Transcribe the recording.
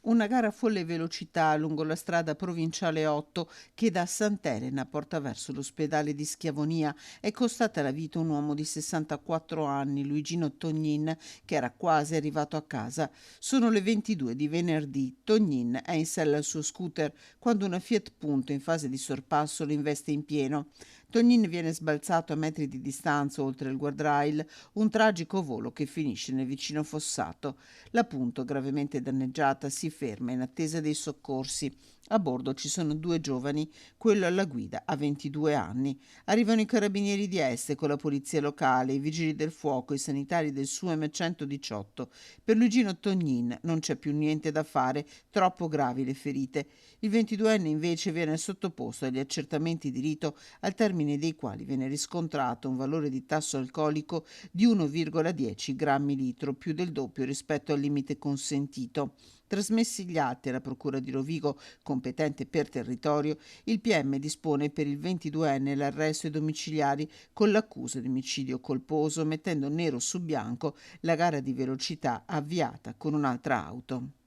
Una gara a folle velocità lungo la strada provinciale 8 che da Sant'Elena porta verso l'ospedale di Schiavonia è costata la vita a un uomo di 64 anni, Luigino Tognin, che era quasi arrivato a casa. Sono le 22 di venerdì. Tognin è in sella al suo scooter quando una Fiat Punto in fase di sorpasso lo investe in pieno. Tognin viene sbalzato a metri di distanza oltre il guardrail, un tragico volo che finisce nel vicino fossato. La Punto, gravemente danneggiata, si ferma in attesa dei soccorsi. A bordo ci sono due giovani, quello alla guida ha 22 anni. Arrivano i carabinieri di Este con la polizia locale, i vigili del fuoco, i sanitari del SUEM 118. Per Luigino Tognin non c'è più niente da fare, troppo gravi le ferite. Il 22enne invece viene sottoposto agli accertamenti di rito, al termine dei quali viene riscontrato un valore di tasso alcolico di 1,10 grammi litro, più del doppio rispetto al limite consentito. Trasmessi gli atti alla Procura di Rovigo, competente per territorio, il PM dispone per il 22enne l'arresto ai domiciliari con l'accusa di omicidio colposo, mettendo nero su bianco la gara di velocità avviata con un'altra auto.